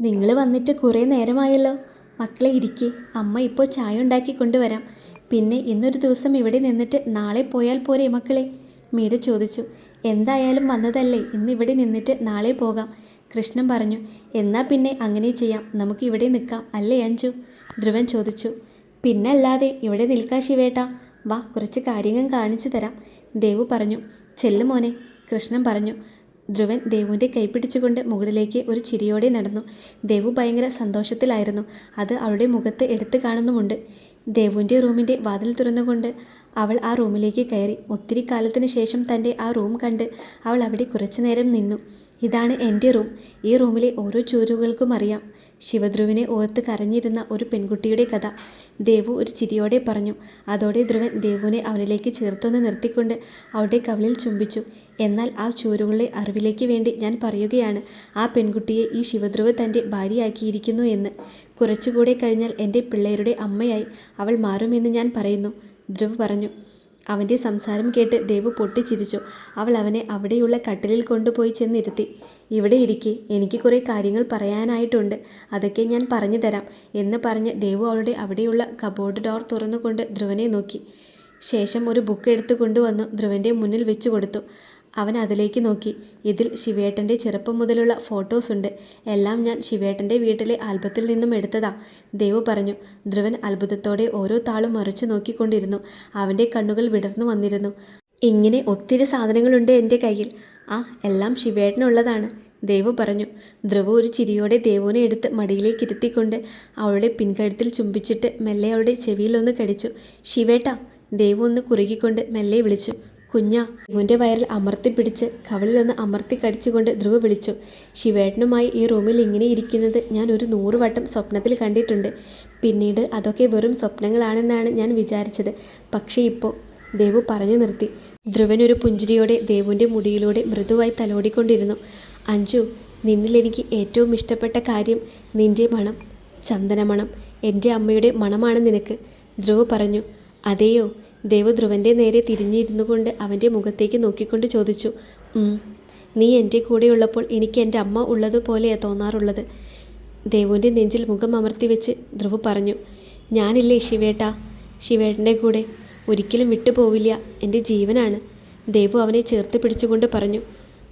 നിങ്ങൾ വന്നിട്ട് കുറേ നേരമായല്ലോ. മക്കളെ ഇരിക്ക്, അമ്മ ഇപ്പോൾ ചായ ഉണ്ടാക്കി കൊണ്ടുവരാം. പിന്നെ ഇന്നൊരു ദിവസം ഇവിടെ നിന്നിട്ട് നാളെ പോയാൽ പോരെ മക്കളെ? മീര ചോദിച്ചു. എന്തായാലും വന്നതല്ലേ, ഇന്ന് ഇവിടെ നിന്നിട്ട് നാളെ പോകാം. കൃഷ്ണൻ പറഞ്ഞു. എന്നാൽ പിന്നെ അങ്ങനെ ചെയ്യാം, നമുക്ക് ഇവിടെ നിൽക്കാം അല്ലേ അഞ്ജു? ധ്രുവൻ ചോദിച്ചു. പിന്നല്ലാതെ, ഇവിടെ നിൽക്കാൻ ശിവേട്ടാ. വാ, കുറച്ച് കാര്യങ്ങൾ കാണിച്ചു തരാം, ദേവു പറഞ്ഞു. ചെല്ലു മോനെ, കൃഷ്ണൻ പറഞ്ഞു. ധ്രുവൻ ദേവുവിൻ്റെ കൈ പിടിച്ചുകൊണ്ട് മുകളിലേക്ക് ഒരു ചിരിയോടെ നടന്നു. ദേവു ഭയങ്കര സന്തോഷത്തിലായിരുന്നു. അത് അവളുടെ മുഖത്ത് എടുത്തു കാണുന്നുമുണ്ട്. ദേവുവിൻ്റെ റൂമിൻ്റെ വാതിൽ തുറന്നുകൊണ്ട് അവൾ ആ റൂമിലേക്ക് കയറി. ഒത്തിരി കാലത്തിന് ശേഷം തൻ്റെ ആ റൂം കണ്ട് അവൾ അവിടെ കുറച്ചു നേരം നിന്നു. ഇതാണ് എൻ്റെ റൂം. ഈ റൂമിലെ ഓരോ ചുവരുകൾക്കും അറിയാം ശിവധ്രുവിനെ ഓർത്ത് കരഞ്ഞിരുന്ന ഒരു പെൺകുട്ടിയുടെ കഥ, ദേവു ഒരു ചിരിയോടെ പറഞ്ഞു. അതോടെ ധ്രുവൻ ദേവുവിനെ അവനിലേക്ക് ചേർത്തൊന്ന് നിർത്തിക്കൊണ്ട് അവളുടെ കവിളിൽ ചുംബിച്ചു. എന്നാൽ ആ ചുവരുകളുടെ അറിവിലേക്ക് വേണ്ടി ഞാൻ പറയുകയാണ്, ആ പെൺകുട്ടിയെ ഈ ശിവധ്രുവ് തൻ്റെ ഭാര്യയാക്കിയിരിക്കുന്നു എന്ന്. കുറച്ചുകൂടെ കഴിഞ്ഞാൽ എൻ്റെ പിള്ളേരുടെ അമ്മയായി അവൾ മാറുമെന്ന് ഞാൻ പറയുന്നു, ധ്രുവ് പറഞ്ഞു. അവൻ്റെ സംസാരം കേട്ട് ദേവു പൊട്ടിച്ചിരിച്ചു. അവൾ അവനെ അവിടെയുള്ള കട്ടിലിൽ കൊണ്ടുപോയി ചെന്നിരുത്തി. ഇവിടെ ഇരിക്കെ, എനിക്ക് കുറേ കാര്യങ്ങൾ പറയാനായിട്ടുണ്ട്, അതൊക്കെ ഞാൻ പറഞ്ഞു തരാം എന്ന് പറഞ്ഞ് ദേവു അവളുടെ അവിടെയുള്ള കബോർഡ് ഡോർ തുറന്നുകൊണ്ട് ധ്രുവനെ നോക്കി. ശേഷം ഒരു ബുക്ക് എടുത്തു കൊണ്ടുവന്നു ധ്രുവൻ്റെ മുന്നിൽ വെച്ചു കൊടുത്തു. അവൻ അതിലേക്ക് നോക്കി. ഇതിൽ ശിവേട്ടൻ്റെ ചെറുപ്പം മുതലുള്ള ഫോട്ടോസ് ഉണ്ട്. എല്ലാം ഞാൻ ശിവേട്ടൻ്റെ വീട്ടിലെ ആൽബത്തിൽ നിന്നും എടുത്തതാ, ദേവു പറഞ്ഞു. ധ്രുവൻ അത്ഭുതത്തോടെ ഓരോ താളും മറിച്ചു നോക്കിക്കൊണ്ടിരുന്നു. അവൻ്റെ കണ്ണുകൾ വിടർന്നു വന്നിരുന്നു. ഇങ്ങനെ ഒത്തിരി സാധനങ്ങളുണ്ട് എൻ്റെ കയ്യിൽ. ആ, എല്ലാം ശിവേട്ടനുള്ളതാണ്, ദേവു പറഞ്ഞു. ധ്രുവ ഒരു ചിരിയോടെ ദേവുവിനെ എടുത്ത് മടിയിലേക്ക് ഇരുത്തിക്കൊണ്ട് അവളുടെ പിൻകഴുത്തിൽ ചുംബിച്ചിട്ട് മെല്ലെ അവളുടെ ചെവിയിലൊന്ന് കടിച്ചു. ശിവേട്ട, ദേവു ഒന്ന് കുറുകിക്കൊണ്ട് മെല്ലെ വിളിച്ചു. കുഞ്ഞാ, ദേവുവിൻ്റെ വയറിൽ അമർത്തിപ്പിടിച്ച് കവിളിലൊന്ന് അമർത്തി കടിച്ചുകൊണ്ട് ധ്രുവ വിളിച്ചു. ശിവേട്ടനുമായി ഈ റൂമിൽ ഇങ്ങനെ ഇരിക്കുന്നത് ഞാൻ ഒരു 100 വട്ടം സ്വപ്നത്തിൽ കണ്ടിട്ടുണ്ട്. പിന്നീട് അതൊക്കെ വെറും സ്വപ്നങ്ങളാണെന്നാണ് ഞാൻ വിചാരിച്ചത്. പക്ഷേ ഇപ്പോൾ, ദേവു പറഞ്ഞു നിർത്തി. ധ്രുവൻ ഒരു പുഞ്ചിരിയോടെ ദേവുവിൻ്റെ മുടിയിലൂടെ മൃദുവായി തലോടിക്കൊണ്ടിരുന്നു. അഞ്ജു, നിന്നിൽ എനിക്ക് ഏറ്റവും ഇഷ്ടപ്പെട്ട കാര്യം നിൻ്റെ മണം, ചന്ദനമണം. എൻ്റെ അമ്മയുടെ മണമാണ് നിനക്ക്, ധ്രുവ പറഞ്ഞു. അതെയോ? ദേവു ധ്രുവൻ്റെ നേരെ തിരിഞ്ഞിരുന്നു കൊണ്ട് അവൻ്റെ മുഖത്തേക്ക് നോക്കിക്കൊണ്ട് ചോദിച്ചു. നീ എൻ്റെ കൂടെയുള്ളപ്പോൾ എനിക്ക് എൻ്റെ അമ്മ ഉള്ളതുപോലെയാണ് തോന്നാറുള്ളത്, ദേവുവിൻ്റെ നെഞ്ചിൽ മുഖം അമർത്തി വെച്ച് ധ്രുവ് പറഞ്ഞു. ഞാനില്ലേ ശിവേട്ടാ, ശിവേട്ടൻ്റെ കൂടെ ഒരിക്കലും വിട്ടുപോവില്ല, എൻ്റെ ജീവനാണ്, ദേവു അവനെ ചേർത്ത് പിടിച്ചുകൊണ്ട് പറഞ്ഞു.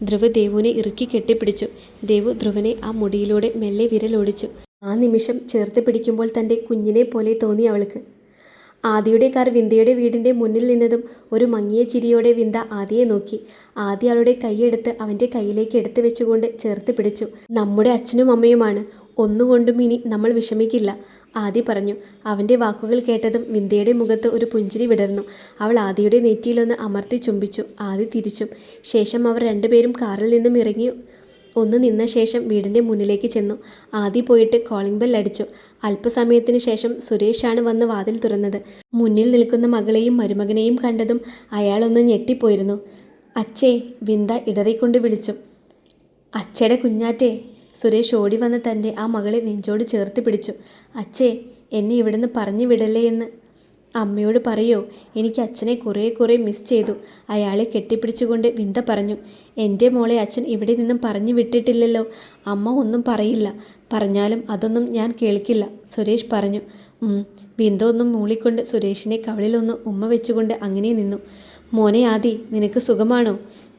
ധ്രുവ് ദേവുവിനെ ഇറുക്കി കെട്ടിപ്പിടിച്ചു. ദേവു ധ്രുവനെ ആ മുടിയിലൂടെ മെല്ലെ വിരലോടിച്ചു. ആ നിമിഷം ചേർത്ത് പിടിക്കുമ്പോൾ തൻ്റെ കുഞ്ഞിനെ പോലെ തോന്നി അവൾക്ക്. ആദിയുടെ കാർ വിന്ദയുടെ വീടിൻ്റെ മുന്നിൽ നിന്നതും ഒരു മങ്ങിയ ചിരിയോടെ വിന്ദ ആദിയെ നോക്കി. ആദി അവളുടെ കൈയെടുത്ത് അവൻ്റെ കയ്യിലേക്ക് എടുത്തു വെച്ചുകൊണ്ട് ചേർത്ത് പിടിച്ചു. നമ്മുടെ അച്ഛനും അമ്മയുമാണ്, ഒന്നുകൊണ്ടും ഇനി നമ്മൾ വിഷമിക്കില്ല, ആദി പറഞ്ഞു. അവൻ്റെ വാക്കുകൾ കേട്ടതും വിന്ദയുടെ മുഖത്ത് ഒരു പുഞ്ചിരി വിടർന്നു. അവൾ ആദിയുടെ നെറ്റിയിലൊന്ന് അമർത്തി ചുംബിച്ചു. ആദി തിരിച്ചും. ശേഷം അവർ രണ്ടുപേരും കാറിൽ നിന്നും ഇറങ്ങി ഒന്ന് നിന്ന ശേഷം വീടിൻ്റെ മുന്നിലേക്ക് ചെന്നു. ആദി പോയിട്ട് കോളിംഗ് ബെൽ അടിച്ചു. അല്പസമയത്തിന് ശേഷം സുരേഷാണ് വന്ന് വാതിൽ തുറന്നത്. മുന്നിൽ നിൽക്കുന്ന മകളെയും മരുമകനെയും കണ്ടതും അയാളൊന്ന് ഞെട്ടിപ്പോയിരുന്നു. അച്ഛേ, വിന്ദ ഇടറിക്കൊണ്ട് വിളിച്ചു. അച്ഛയുടെ കുഞ്ഞാറ്റേ, സുരേഷ് ഓടി വന്ന് തൻ്റെ ആ മകളെ നെഞ്ചോട് ചേർത്ത് പിടിച്ചു. അച്ഛേ, എന്നെ ഇവിടുന്ന് പറഞ്ഞു വിടല്ലേ എന്ന് അമ്മയോട് പറയോ, എനിക്ക് അച്ഛനെ കുറേ മിസ് ചെയ്തു, അയാളെ കെട്ടിപ്പിടിച്ചുകൊണ്ട് വിന്ദ പറഞ്ഞു. എൻ്റെ മോളെ അച്ഛൻ ഇവിടെ നിന്നും പറഞ്ഞു വിട്ടിട്ടില്ലല്ലോ, അമ്മ ഒന്നും പറയില്ല, പറഞ്ഞാലും അതൊന്നും ഞാൻ കേൾക്കില്ല, സുരേഷ് പറഞ്ഞു. വിന്ദ ഒന്നും മൂളിക്കൊണ്ട് സുരേഷിനെ കവളിലൊന്ന് ഉമ്മ വെച്ചുകൊണ്ട് അങ്ങനെ നിന്നു. മോനെ ആദി, നിനക്ക് സുഖമാണോ?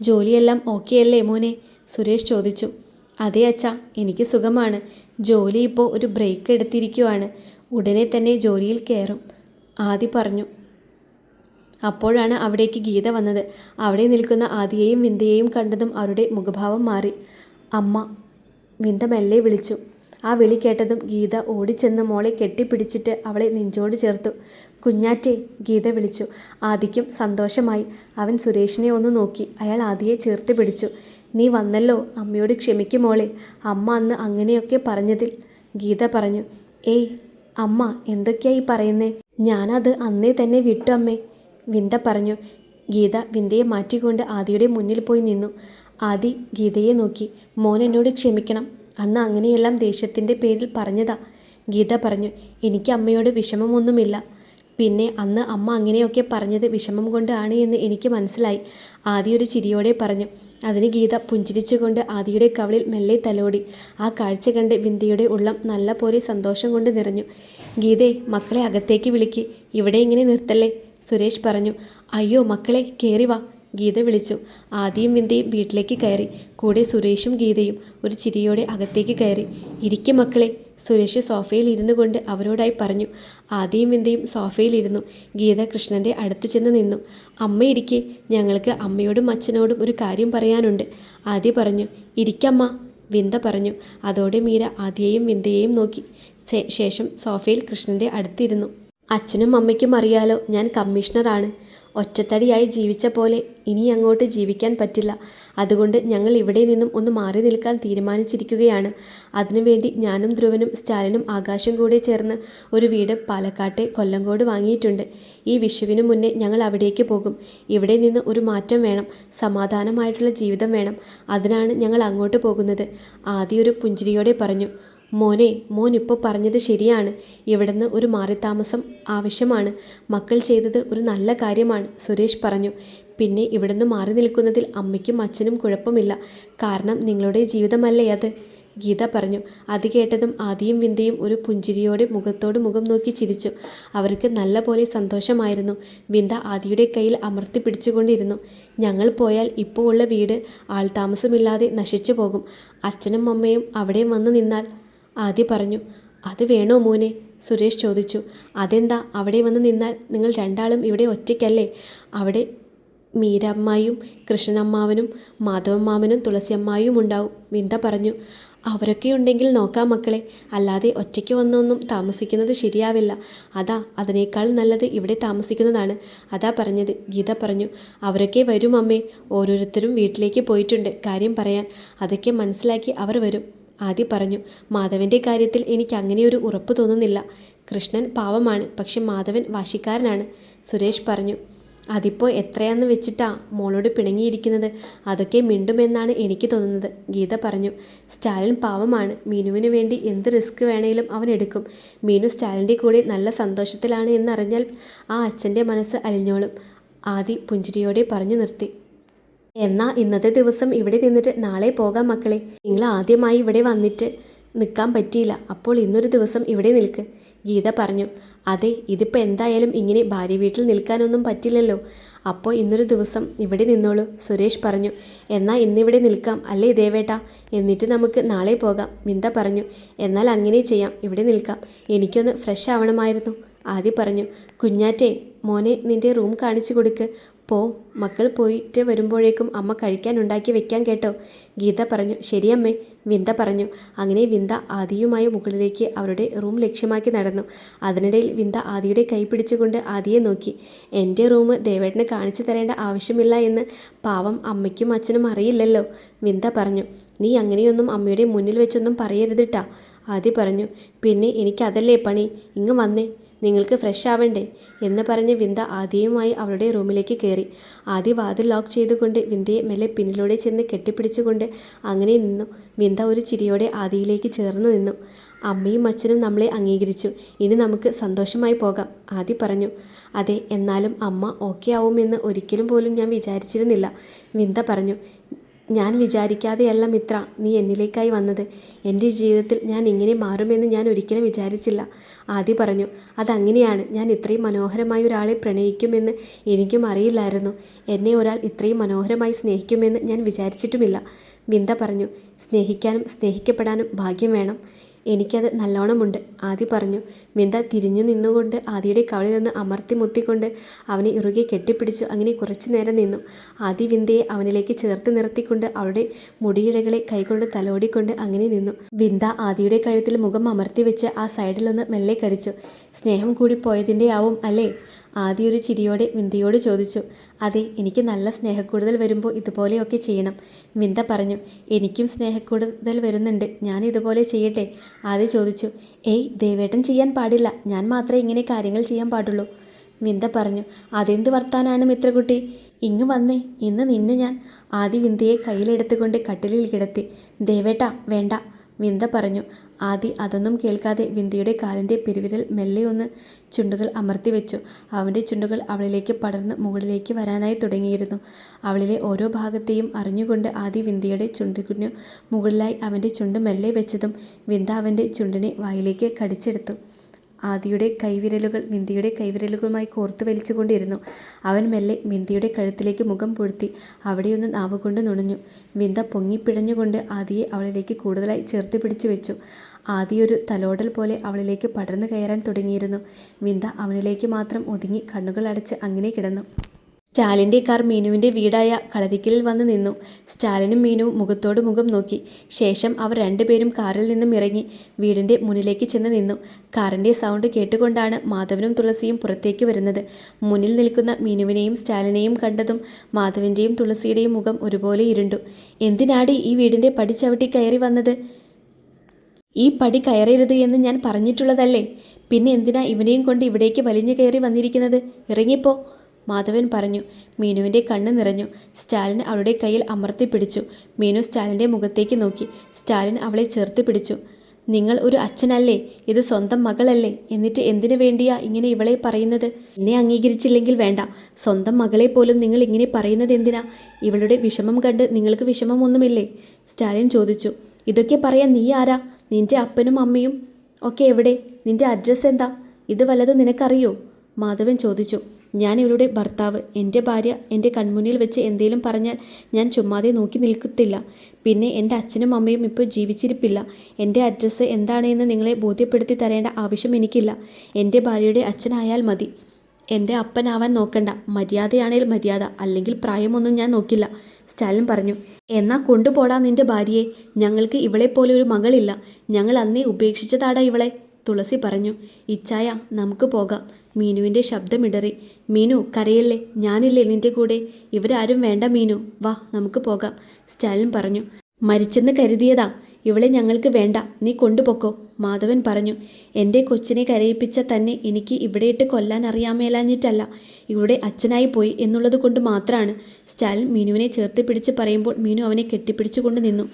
ജോലിയെല്ലാം ഓക്കെ അല്ലേ മോനെ? സുരേഷ് ചോദിച്ചു. അതെ അച്ഛാ, എനിക്ക് സുഖമാണ്. ജോലി ഇപ്പോൾ ഒരു ബ്രേക്ക് എടുത്തിരിക്കുവാണ്, ഉടനെ തന്നെ ജോലിയിൽ കയറും, ആദി പറഞ്ഞു. അപ്പോഴാണ് അവിടേക്ക് ഗീത വന്നത്. അവിടെ നിൽക്കുന്ന ആദിയെയും വിന്ദയെയും കണ്ടതും അവരുടെ മുഖഭാവം മാറി. അമ്മ, വിന്ദ മെല്ലെ വിളിച്ചു. ആ വിളി കേട്ടതും ഗീത ഓടിച്ചെന്ന് മോളെ കെട്ടിപ്പിടിച്ചിട്ട് അവളെ നെഞ്ചോട് ചേർത്തു. കുഞ്ഞാറ്റേ, ഗീത വിളിച്ചു. ആദിക്കും സന്തോഷമായി. അവൻ സുരേഷിനെ ഒന്ന് നോക്കി. അയാൾ ആദിയെ ചേർത്ത് പിടിച്ചു. നീ വന്നല്ലോ, അമ്മയോട് ക്ഷമിക്കും മോളെ, അമ്മ അന്ന് അങ്ങനെയൊക്കെ പറഞ്ഞതിൽ, ഗീത പറഞ്ഞു. ഏയ് അമ്മ, എന്തൊക്കെയായി പറയുന്നേ? ഞാനത് അന്നേ തന്നെ വിട്ടു അമ്മേ, വിന്ദ പറഞ്ഞു. ഗീത വിന്ദയെ മാറ്റിക്കൊണ്ട് ആദിയുടെ മുന്നിൽ പോയി നിന്നു. ആദി ഗീതയെ നോക്കി. മോൻ എന്നോട് ക്ഷമിക്കണം, അന്ന് അങ്ങനെയെല്ലാം ദേഷ്യത്തിൻ്റെ പേരിൽ പറഞ്ഞതാ, ഗീത പറഞ്ഞു. എനിക്ക് അമ്മയോട് വിഷമമൊന്നുമില്ല, പിന്നെ അന്ന് അമ്മ അങ്ങനെയൊക്കെ പറഞ്ഞത് വിഷമം കൊണ്ടാണ് എന്ന് എനിക്ക് മനസ്സിലായി. ആദ്യ ഒരു ചിരിയോടെ പറഞ്ഞു. അതിന് ഗീത പുഞ്ചിരിച്ചുകൊണ്ട് ആദിയുടെ കവിളിൽ മെല്ലെ തലോടി. ആ കാഴ്ച കണ്ട് വിന്ധ്യയുടെ ഉള്ളം നല്ല പോലെ സന്തോഷം കൊണ്ട് നിറഞ്ഞു. ഗീതേ, മക്കളെ അകത്തേക്ക് വിളിക്ക്, ഇവിടെ ഇങ്ങനെ നിർത്തല്ലേ, സുരേഷ് പറഞ്ഞു. അയ്യോ മക്കളെ, കയറി വാ, ഗീത വിളിച്ചു. ആദിയും വിന്ധ്യയും വീട്ടിലേക്ക് കയറി. കൂടെ സുരേഷും ഗീതയും ഒരു ചിരിയോടെ അകത്തേക്ക് കയറി. ഇരിക്കും മക്കളെ, സുരേഷ് സോഫയിൽ ഇരുന്നു കൊണ്ട് അവരോടായി പറഞ്ഞു. ആദിയും വിന്ധ്യയും സോഫയിലിരുന്നു. ഗീത കൃഷ്ണൻ്റെ അടുത്ത് ചെന്ന് നിന്നു. അമ്മ ഇരിക്കെ, ഞങ്ങൾക്ക് അമ്മയോടും അച്ഛനോടും ഒരു കാര്യം പറയാനുണ്ട്, ആദി പറഞ്ഞു. ഇരിക്കമ്മ, വിന്ധ്യ പറഞ്ഞു. അതോടെ മീര ആദിയെയും വിന്ധ്യയെയും നോക്കി. ശേഷം സോഫയിൽ കൃഷ്ണൻ്റെ അടുത്തിരുന്നു. അച്ഛനും അമ്മയ്ക്കും അറിയാലോ, ഞാൻ കമ്മീഷണറാണ്. ഒറ്റത്തടിയായി ജീവിച്ച പോലെ ഇനി അങ്ങോട്ട് ജീവിക്കാൻ പറ്റില്ല. അതുകൊണ്ട് ഞങ്ങൾ ഇവിടെ നിന്നും ഒന്ന് മാറി നിൽക്കാൻ തീരുമാനിച്ചിരിക്കുകയാണ്. അതിനുവേണ്ടി ഞാനും ധ്രുവനും സ്റ്റാലിനും ആകാശം കൂടെ ചേർന്ന് ഒരു വീട് പാലക്കാട്ടെ കൊല്ലങ്കോട് വാങ്ങിയിട്ടുണ്ട്. ഈ വിഷുവിന് മുന്നേ ഞങ്ങൾ അവിടേക്ക് പോകും. ഇവിടെ നിന്ന് ഒരു മാറ്റം വേണം, സമാധാനമായിട്ടുള്ള ജീവിതം വേണം. അതിനാണ് ഞങ്ങൾ അങ്ങോട്ട് പോകുന്നത്, ആദ്യ ഒരു പുഞ്ചിരിയോടെ പറഞ്ഞു. മോനെ, മോൻ ഇപ്പോൾ പറഞ്ഞത് ശരിയാണ്. ഇവിടുന്ന് ഒരു മാറിത്താമസം ആവശ്യമാണ്. മക്കൾ ചെയ്തത് ഒരു നല്ല കാര്യമാണ്, സുരേഷ് പറഞ്ഞു. പിന്നെ ഇവിടുന്ന് മാറി നിൽക്കുന്നതിൽ അമ്മയ്ക്കും അച്ഛനും കുഴപ്പമില്ല. കാരണം നിങ്ങളുടെ ജീവിതമല്ലേ അത്, ഗീത പറഞ്ഞു. അത് കേട്ടതും ആദിയും വിന്ധ്യയും ഒരു പുഞ്ചിരിയോടെ മുഖത്തോട് മുഖം നോക്കി ചിരിച്ചു. അവർക്ക് നല്ല പോലെ സന്തോഷമായിരുന്നു. വിന്ധ്യ ആദിയുടെ കയ്യിൽ അമർത്തി പിടിച്ചുകൊണ്ടിരുന്നു. ഞങ്ങൾ പോയാൽ ഇപ്പോൾ ഉള്ള വീട് ആൾതാമസമില്ലാതെ നശിച്ചു പോകും. അച്ഛനും അമ്മയും അവിടെ വന്നു നിന്നാൽ, ആദി പറഞ്ഞു. അത് വേണോ മോനെ, സുരേഷ് ചോദിച്ചു. അതെന്താ, അവിടെ വന്ന് നിന്നാൽ നിങ്ങൾ രണ്ടാളും ഇവിടെ ഒറ്റയ്ക്കല്ലേ? അവിടെ മീരമ്മായും കൃഷ്ണനമ്മാവനും മാധവമ്മാവനും തുളസിയമ്മായും ഉണ്ടാവും, വിന്ധ്യ പറഞ്ഞു. അവരൊക്കെ ഉണ്ടെങ്കിൽ നോക്കാം മക്കളെ, അല്ലാതെ ഒറ്റയ്ക്ക് വന്നൊന്നും താമസിക്കുന്നത് ശരിയാവില്ല. അതിനേക്കാൾ നല്ലത് ഇവിടെ താമസിക്കുന്നതാണ്, അതാ പറഞ്ഞത്, ഗീത പറഞ്ഞു. അവരൊക്കെ വരും അമ്മേ, ഓരോരുത്തരും വീട്ടിലേക്ക് പോയിട്ടുണ്ട് കാര്യം പറയാൻ. അതൊക്കെ മനസ്സിലാക്കി അവർ വരും, ആദി പറഞ്ഞു. മാധവൻ്റെ കാര്യത്തിൽ എനിക്ക് അങ്ങനെയൊരു ഉറപ്പ് തോന്നുന്നില്ല. കൃഷ്ണൻ പാവമാണ്, പക്ഷെ മാധവൻ വാശിക്കാരനാണ്, സുരേഷ് പറഞ്ഞു. അതിപ്പോൾ എത്രയാന്ന് വെച്ചിട്ടാ മോളോട് പിണങ്ങിയിരിക്കുന്നത്? അതൊക്കെ മിണ്ടുമെന്നാണ് എനിക്ക് തോന്നുന്നത്, ഗീത പറഞ്ഞു. സ്റ്റാലിൻ പാവമാണ്, മീനുവിന് വേണ്ടി എന്ത് റിസ്ക് വേണേലും അവൻ എടുക്കും. മീനു സ്റ്റാലിൻ്റെ കൂടെ നല്ല സന്തോഷത്തിലാണ് എന്നറിഞ്ഞാൽ ആ അച്ഛൻ്റെ മനസ്സ് അലിഞ്ഞോളും, ആദി പുഞ്ചിരിയോടെ പറഞ്ഞു നിർത്തി. എന്നാൽ ഇന്നത്തെ ദിവസം ഇവിടെ നിന്നിട്ട് നാളെ പോകാം മക്കളെ. നിങ്ങൾ ആദ്യമായി ഇവിടെ വന്നിട്ട് നിൽക്കാൻ പറ്റിയില്ല, അപ്പോൾ ഇന്നൊരു ദിവസം ഇവിടെ നിൽക്ക്, ഗീത പറഞ്ഞു. അതെ, ഇതിപ്പോൾ എന്തായാലും ഇങ്ങനെ ഭാര്യ വീട്ടിൽ നിൽക്കാനൊന്നും പറ്റില്ലല്ലോ. അപ്പോൾ ഇന്നൊരു ദിവസം ഇവിടെ നിന്നോളൂ, സുരേഷ് പറഞ്ഞു. എന്നാൽ ഇന്നിവിടെ നിൽക്കാം അല്ലേ ദേവേട്ടാ, എന്നിട്ട് നമുക്ക് നാളെ പോകാം, വിന്ധ്യ പറഞ്ഞു. എന്നാൽ അങ്ങനെ ചെയ്യാം, ഇവിടെ നിൽക്കാം, എനിക്കൊന്ന് ഫ്രഷ് ആവണമായിരുന്നു, ആദി പറഞ്ഞു. കുഞ്ഞാറ്റേ, മോനെ നിൻ്റെ റൂം കാണിച്ചു കൊടുക്ക്. പോ, മക്കൾ പോയിട്ട് വരുമ്പോഴേക്കും അമ്മ കഴിക്കാൻ ഉണ്ടാക്കി വെക്കാൻ കേട്ടോ, ഗീത പറഞ്ഞു. ശരിയമ്മേ, വിന്ധ്യ പറഞ്ഞു. അങ്ങനെ വിന്ധ്യ ആദിയുമായി മുകളിലേക്ക് അവരുടെ റൂം ലക്ഷ്യമാക്കി നടന്നു. അതിനിടയിൽ വിന്ധ്യ ആദിയുടെ കൈ പിടിച്ചുകൊണ്ട് ആദിയെ നോക്കി. എൻ്റെ റൂം ദേവേട്ടന് കാണിച്ചു തരേണ്ട ആവശ്യമില്ല എന്ന് പാവം അമ്മയ്ക്കും അച്ഛനും അറിയില്ലല്ലോ, വിന്ധ്യ പറഞ്ഞു. നീ അങ്ങനെയൊന്നും അമ്മയുടെ മുന്നിൽ വെച്ചൊന്നും പറയരുതിട്ടാ, ആദി പറഞ്ഞു. പിന്നെ എനിക്കതല്ലേ പണി, ഇങ്ങ് വന്നേ, നിങ്ങൾക്ക് ഫ്രഷ് ആവണ്ടേ എന്ന് പറഞ്ഞ് വിന്ധ്യ ആദിയുമായി അവളുടെ റൂമിലേക്ക് കയറി. ആദി വാതിൽ ലോക്ക് ചെയ്തുകൊണ്ട് വിന്ധ്യയെ മെല്ലെ പിന്നിലൂടെ ചെന്ന് കെട്ടിപ്പിടിച്ചുകൊണ്ട് അങ്ങനെ നിന്നു. വിന്ധ്യ ഒരു ചിരിയോടെ ആദിയിലേക്ക് ചേർന്ന് നിന്നു. അമ്മയും അച്ഛനും നമ്മളെ അംഗീകരിച്ചു, ഇനി നമുക്ക് സന്തോഷമായി പോകാം, ആദി പറഞ്ഞു. അതെ, എന്നാലും അമ്മ ഓക്കെ ആവുമെന്ന് ഒരിക്കലും പോലും ഞാൻ വിചാരിച്ചിരുന്നില്ല, വിന്ധ്യ പറഞ്ഞു. ഞാൻ വിചാരിക്കാതെയല്ല മിത്ര നീ എന്നിലേക്കായി വന്നത്. എൻ്റെ ജീവിതത്തിൽ ഞാൻ ഇങ്ങനെ മാറുമെന്ന് ഞാൻ ഒരിക്കലും വിചാരിച്ചില്ല, ആദി പറഞ്ഞു. അതങ്ങനെയാണ്, ഞാൻ ഇത്രയും മനോഹരമായ ഒരാളെ പ്രണയിക്കുമെന്ന് എനിക്കും അറിയില്ലായിരുന്നു. എന്നെ ഒരാൾ ഇത്രയും മനോഹരമായി സ്നേഹിക്കുമെന്ന് ഞാൻ വിചാരിച്ചിട്ടുമില്ല, വിന്ധ്യ പറഞ്ഞു. സ്നേഹിക്കാനും സ്നേഹിക്കപ്പെടാനും ഭാഗ്യം വേണം, എനിക്കത് നല്ലോണമുണ്ട്, ആദി പറഞ്ഞു. വിന്ധ്യ തിരിഞ്ഞു നിന്നുകൊണ്ട് ആദിയുടെ കവളിൽ നിന്ന് അമർത്തി മുത്തിക്കൊണ്ട് അവനെ ഇറുകെ കെട്ടിപ്പിടിച്ചു. അങ്ങനെ കുറച്ചു നേരം നിന്നു. ആദി വിന്ധ്യയെ അവനിലേക്ക് ചേർത്ത് നിർത്തിക്കൊണ്ട് അവളുടെ മുടിയിഴകളെ കൈകൊണ്ട് തലോടിക്കൊണ്ട് അങ്ങനെ നിന്നു. വിന്ധ്യ ആദിയുടെ കഴുത്തിൽ മുഖം അമർത്തി വെച്ച് ആ സൈഡിലൊന്ന് മെല്ലെ കടിച്ചു. സ്നേഹം കൂടി പോയതിൻ്റെ ആവും അല്ലേ, ആദി ഒരു ചിരിയോടെ വിന്ധ്യയോട് ചോദിച്ചു. അതെ, എനിക്ക് നല്ല സ്നേഹക്കൂടുതൽ വരുമ്പോൾ ഇതുപോലെയൊക്കെ ചെയ്യണം, വിന്ധ്യ പറഞ്ഞു. എനിക്കും സ്നേഹക്കൂടുതൽ വരുന്നുണ്ട്, ഞാൻ ഇതുപോലെ ചെയ്യട്ടെ, ആദി ചോദിച്ചു. ഏയ്, ദേവേട്ടൻ ചെയ്യാൻ പാടില്ല, ഞാൻ മാത്രമേ ഇങ്ങനെ കാര്യങ്ങൾ ചെയ്യാൻ പാടുള്ളൂ, വിന്ധ്യ പറഞ്ഞു. അതെന്ത് വർത്താനാണ് മിത്രകുട്ടി, ഇങ്ങ് വന്നേ, ഇന്ന് നിന്നെ ഞാൻ, ആദി വിന്ധ്യയെ കയ്യിലെടുത്തുകൊണ്ട് കട്ടിലിൽ കിടത്തി. ദേവേട്ടാ വേണ്ട, വിന്ദ പറഞ്ഞു. ആദി അതൊന്നും കേൾക്കാതെ വിന്ദയുടെ കാലിൻ്റെ പെരുവിരൽ മെല്ലെ ഒന്ന് ചുണ്ടുകൾ അമർത്തി വെച്ചു. അവൻ്റെ ചുണ്ടുകൾ അവളിലേക്ക് പടർന്ന് മുകളിലേക്ക് വരാനായി തുടങ്ങിയിരുന്നു. അവളിലെ ഓരോ ഭാഗത്തെയും അറിഞ്ഞുകൊണ്ട് ആദി വിന്ദയുടെ ചുണ്ടിനു മുകളിലായി അവൻ്റെ ചുണ്ട് മെല്ലെ വെച്ചതും വിന്ദ അവൻ്റെ ചുണ്ടിനെ വായിലേക്ക് കടിച്ചെടുത്തു. ആദിയുടെ കൈവിരലുകൾ വിന്ദയുടെ കൈവിരലുകളുമായി കോർത്തു വലിച്ചുകൊണ്ടിരുന്നു. അവൻ മെല്ലെ വിന്ദയുടെ കഴുത്തിലേക്ക് മുഖം പൊഴുത്തി അവിടെയൊന്ന് നാവുകൊണ്ട് നുണഞ്ഞു. വിന്ദ പൊങ്ങിപ്പിഴഞ്ഞുകൊണ്ട് ആദിയെ അവളിലേക്ക് കൂടുതലായി ചേർത്ത് പിടിച്ചു വെച്ചു. ആദിയൊരു തലോടൽ പോലെ അവളിലേക്ക് പടർന്നു കയറാൻ തുടങ്ങിയിരുന്നു. വിന്ദ അവനിലേക്ക് മാത്രം ഒതുങ്ങി കണ്ണുകൾ അടച്ച് അങ്ങനെ കിടന്നു. സ്റ്റാലിൻ്റെ കാർ മീനുവിൻ്റെ വീടായ കളരിക്കലിൽ വന്ന് നിന്നു. സ്റ്റാലിനും മീനുവും മുഖത്തോട് മുഖം നോക്കി. ശേഷം അവർ രണ്ടുപേരും കാറിൽ നിന്നും ഇറങ്ങി വീടിൻ്റെ മുന്നിലേക്ക് ചെന്ന് നിന്നു. കാറിൻ്റെ സൗണ്ട് കേട്ടുകൊണ്ടാണ് മാധവനും തുളസിയും പുറത്തേക്ക് വരുന്നത്. മുന്നിൽ നിൽക്കുന്ന മീനുവിനെയും സ്റ്റാലിനെയും കണ്ടതും മാധവൻ്റെയും തുളസിയുടെയും മുഖം ഒരുപോലെ ഇരുണ്ടു. എന്തിനാടി ഈ വീടിൻ്റെ പടി ചവിട്ടി കയറി വന്നത്? ഈ പടി കയറരുത് എന്ന് ഞാൻ പറഞ്ഞിട്ടുള്ളതല്ലേ? പിന്നെ എന്തിനാ ഇവനെയും കൊണ്ട് ഇവിടേക്ക് വലിഞ്ഞു കയറി വന്നിരിക്കുന്നത്? ഇറങ്ങിപ്പോ, മാധവൻ പറഞ്ഞു. മീനുവിൻ്റെ കണ്ണ് നിറഞ്ഞു. സ്റ്റാലിൻ അവളുടെ കയ്യിൽ അമർത്തി പിടിച്ചു. മീനു സ്റ്റാലിൻ്റെ മുഖത്തേക്ക് നോക്കി. സ്റ്റാലിൻ അവളെ ചേർത്ത് പിടിച്ചു. നിങ്ങൾ ഒരു അച്ഛനല്ലേ? ഇത് സ്വന്തം മകളല്ലേ? എന്നിട്ട് എന്തിനു വേണ്ടിയാ ഇങ്ങനെ ഇവളെ പറയുന്നത്? എന്നെ അംഗീകരിച്ചില്ലെങ്കിൽ വേണ്ട. സ്വന്തം മകളെ പോലും നിങ്ങൾ ഇങ്ങനെ പറയുന്നത് എന്തിനാ? ഇവളുടെ വിഷമം കണ്ട് നിങ്ങൾക്ക് വിഷമമൊന്നുമില്ലേ? സ്റ്റാലിൻ ചോദിച്ചു. ഇതൊക്കെ പറയാൻ നീ ആരാ? നിന്റെ അപ്പനും അമ്മയും ഒക്കെ എവിടെ? നിന്റെ അഡ്രസ്സ് എന്താ? ഇത് വല്ലതും നിനക്കറിയോ? മാധവൻ ചോദിച്ചു. ഞാൻ ഇവളുടെ ഭർത്താവ്. എൻ്റെ ഭാര്യ എൻ്റെ കൺമുന്നിൽ വെച്ച് എന്തേലും പറഞ്ഞാൽ ഞാൻ ചുമ്മാതെ നോക്കി നിൽക്കത്തില്ല. പിന്നെ എൻ്റെ അച്ഛനും അമ്മയും ഇപ്പോൾ ജീവിച്ചിരിപ്പില്ല. എൻ്റെ അഡ്രസ്സ് എന്താണെന്ന് നിങ്ങളെ ബോധ്യപ്പെടുത്തി തരേണ്ട ആവശ്യം എനിക്കില്ല. എൻ്റെ ഭാര്യയുടെ അച്ഛനായാൽ മതി. എൻ്റെ അപ്പനാവാൻ നോക്കണ്ട. മര്യാദയാണേൽ മര്യാദ, അല്ലെങ്കിൽ പ്രായമൊന്നും ഞാൻ നോക്കില്ല, സ്റ്റാലിൻ പറഞ്ഞു. എന്നാ കൊണ്ടുപോടാ നിൻ്റെ ഭാര്യയെ. ഞങ്ങൾക്ക് ഇവളെപ്പോലെ ഒരു മകളില്ല. ഞങ്ങൾ അന്നേ ഉപേക്ഷിച്ചതാടാ ഇവളെ, തുളസി പറഞ്ഞു. ഇച്ചായ, നമുക്ക് പോകാം. മീനുവിൻ്റെ ശബ്ദമിടറി. മീനു, കരയല്ലേ, ഞാനില്ലേ നിൻ്റെ കൂടെ. ഇവരാരും വേണ്ട മീനു, വാ നമുക്ക് പോകാം, സ്റ്റാലിൻ പറഞ്ഞു. മരിച്ചെന്ന് കരുതിയതാ. ഇവളെ ഞങ്ങൾക്ക് വേണ്ട, നീ കൊണ്ടുപൊക്കോ, മാധവൻ പറഞ്ഞു. എൻ്റെ കൊച്ചിനെ കരയിപ്പിച്ച തന്നെ എനിക്ക് ഇവിടെയിട്ട് കൊല്ലാൻ അറിയാമേലാഞ്ഞിട്ടല്ല, ഇവളുടെ അച്ഛനായി പോയി എന്നുള്ളത് കൊണ്ട് മാത്രമാണ്. സ്റ്റാലിൻ മീനുവിനെ ചേർത്ത് പിടിച്ച് പറയുമ്പോൾ മീനു അവനെ കെട്ടിപ്പിടിച്ചുകൊണ്ട് നിന്നു.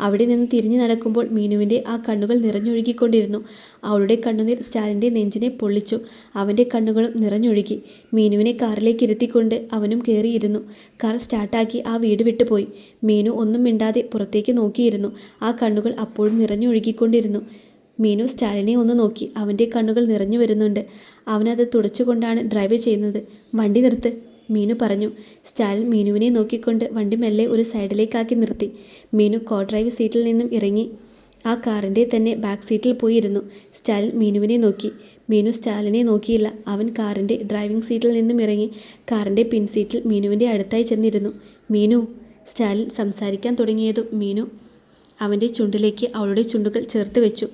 അവിടെ നിന്ന് തിരിഞ്ഞു നടക്കുമ്പോൾ മീനുവിൻ്റെ ആ കണ്ണുകൾ നിറഞ്ഞൊഴുകിക്കൊണ്ടിരുന്നു. അവളുടെ കണ്ണുനീർ സ്റ്റാലിൻ്റെ നെഞ്ചിനെ പൊള്ളിച്ചു. അവൻ്റെ കണ്ണുകളും നിറഞ്ഞൊഴുകി. മീനുവിനെ കാറിലേക്ക് ഇരുത്തിക്കൊണ്ട് അവനും കയറിയിരുന്നു. കാർ സ്റ്റാർട്ടാക്കി ആ വീട് വിട്ടുപോയി. മീനു ഒന്നും മിണ്ടാതെ പുറത്തേക്ക് നോക്കിയിരുന്നു. ആ കണ്ണുകൾ അപ്പോഴും നിറഞ്ഞൊഴുകിക്കൊണ്ടിരുന്നു. മീനു സ്റ്റാലിനെ ഒന്ന് നോക്കി. അവൻ്റെ കണ്ണുകൾ നിറഞ്ഞു വരുന്നുണ്ട്. അവനത് തുടച്ചുകൊണ്ടാണ് ഡ്രൈവ് ചെയ്യുന്നത്. വണ്ടി നിർത്ത്, മീനു പറഞ്ഞു. സ്റ്റാലിൻ മീനുവിനെ നോക്കിക്കൊണ്ട് വണ്ടി മെല്ലെ ഒരു സൈഡിലേക്കാക്കി നിർത്തി. മീനു കോ ഡ്രൈവ് സീറ്റിൽ നിന്നും ഇറങ്ങി ആ കാറിൻ്റെ തന്നെ ബാക്ക് സീറ്റിൽ പോയി ഇരുന്നു. സ്റ്റാലിൻ മീനുവിനെ നോക്കി. മീനു സ്റ്റാലിനെ നോക്കിയില്ല. അവൻ കാറിൻ്റെ ഡ്രൈവിംഗ് സീറ്റിൽ നിന്നും ഇറങ്ങി കാറിൻ്റെ പിൻസീറ്റിൽ മീനുവിൻ്റെ അടുത്തായി ചെന്നിരുന്നു. മീനു, സ്റ്റാലിൻ സംസാരിക്കാൻ തുടങ്ങിയതും മീനു അവൻ്റെ ചുണ്ടിലേക്ക് അവളുടെ ചുണ്ടുകൾ ചേർത്ത് വെച്ചു.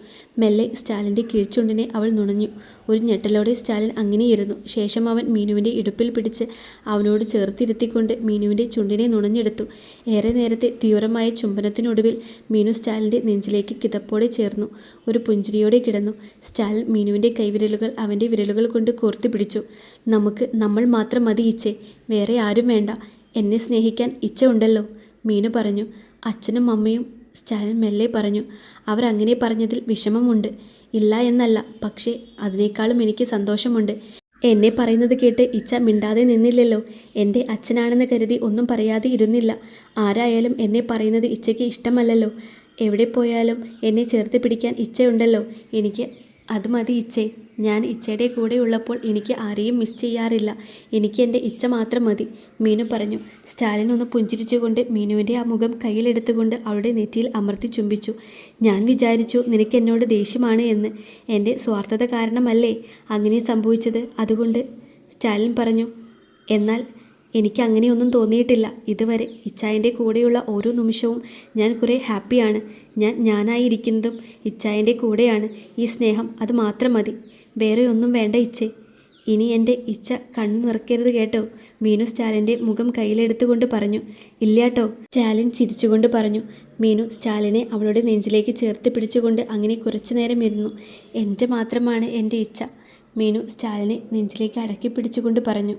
മെല്ലെ സ്റ്റാലിൻ്റെ കീഴ്ചുണ്ടിനെ അവൾ നുണഞ്ഞു. ഒരു ഞെട്ടലോടെ സ്റ്റാലിൻ അങ്ങനെയിരുന്നു. ശേഷം അവൻ മീനുവിൻ്റെ ഇടുപ്പിൽ പിടിച്ച് അവനോട് ചേർത്തിരുത്തിക്കൊണ്ട് മീനുവിൻ്റെ ചുണ്ടിനെ നുണഞ്ഞെടുത്തു. ഏറെ നേരത്തെ തീവ്രമായ ചുംബനത്തിനൊടുവിൽ മീനു സ്റ്റാലിൻ്റെ നെഞ്ചിലേക്ക് കിതപ്പോടെ ചേർന്നു. ഒരു പുഞ്ചിരിയോടെ കിടന്നു. സ്റ്റാലിൻ മീനുവിൻ്റെ കൈവിരലുകൾ അവൻ്റെ വിരലുകൾ കൊണ്ട് കോർത്തി പിടിച്ചു. നമ്മൾ മാത്രം മതി ഇച്ചേ, വേറെ ആരും വേണ്ട. എന്നെ സ്നേഹിക്കാൻ ഇച്ച ഉണ്ടല്ലോ, മീനു പറഞ്ഞു. അച്ഛനും അമ്മയും, സ്റ്റാലിൻ മെല്ലെ പറഞ്ഞു. അവർ അങ്ങനെ പറഞ്ഞതിൽ വിഷമമുണ്ട്, ഇല്ല എന്നല്ല. പക്ഷേ അതിനേക്കാളും എനിക്ക് സന്തോഷമുണ്ട്. എന്നെ പറയുന്നത് കേട്ട് ഇച്ച മിണ്ടാതെ നിന്നില്ലല്ലോ. എൻ്റെ അച്ഛനാണെന്ന് കരുതി ഒന്നും പറയാതെ ഇരുന്നില്ല. ആരായാലും എന്നെ പറയുന്നത് ഇച്ചയ്ക്ക് ഇഷ്ടമല്ലല്ലോ. എവിടെ പോയാലും എന്നെ ചേർത്ത് പിടിക്കാൻ ഇച്ചയുണ്ടല്ലോ. എനിക്ക് അത് മതി ഇച്ചേ. ഞാൻ ഇച്ചയുടെ കൂടെ ഉള്ളപ്പോൾ എനിക്ക് ആരെയും മിസ് ചെയ്യാറില്ല. എനിക്ക് എൻ്റെ ഇച്ച മാത്രം മതി, മീനു പറഞ്ഞു. സ്റ്റാലിൻ ഒന്ന് പുഞ്ചിരിച്ചുകൊണ്ട് മീനുവിൻ്റെ ആ മുഖം കയ്യിലെടുത്തുകൊണ്ട് അവളുടെ നെറ്റിയിൽ അമർത്തി ചുംബിച്ചു. ഞാൻ വിചാരിച്ചു നിനക്ക് എന്നോട് ദേഷ്യമാണ് എന്ന്. എൻ്റെ സ്വാർത്ഥത കാരണമല്ലേ അങ്ങനെ സംഭവിച്ചത്, അതുകൊണ്ട്, സ്റ്റാലിൻ പറഞ്ഞു. എന്നാൽ എനിക്ക് അങ്ങനെയൊന്നും തോന്നിയിട്ടില്ല ഇതുവരെ. ഇച്ചായൻ്റെ കൂടെയുള്ള ഓരോ നിമിഷവും ഞാൻ കുറേ ഹാപ്പിയാണ്. ഞാനായിരിക്കുന്നതും ഇച്ചായൻ്റെ കൂടെയാണ്. ഈ സ്നേഹം അത് മാത്രം മതി, വേറെ ഒന്നും വേണ്ട ഇച്ചേ. ഇനി എൻ്റെ ഇച്ച കണ്ണു നിറക്കരുത് കേട്ടോ, മീനു സ്റ്റാലിൻ്റെ മുഖം കയ്യിലെടുത്തുകൊണ്ട് പറഞ്ഞു. ഇല്ലാട്ടോ, സ്റ്റാലിൻ ചിരിച്ചുകൊണ്ട് പറഞ്ഞു. മീനു സ്റ്റാലിനെ അവളുടെ നെഞ്ചിലേക്ക് ചേർത്ത് പിടിച്ചുകൊണ്ട് അങ്ങനെ കുറച്ചു നേരം ഇരുന്നു. എൻ്റെ മാത്രമാണ് എൻ്റെ ഇച്ച, മീനു സ്റ്റാലിനെ നെഞ്ചിലേക്ക് അടക്കി പിടിച്ചുകൊണ്ട് പറഞ്ഞു.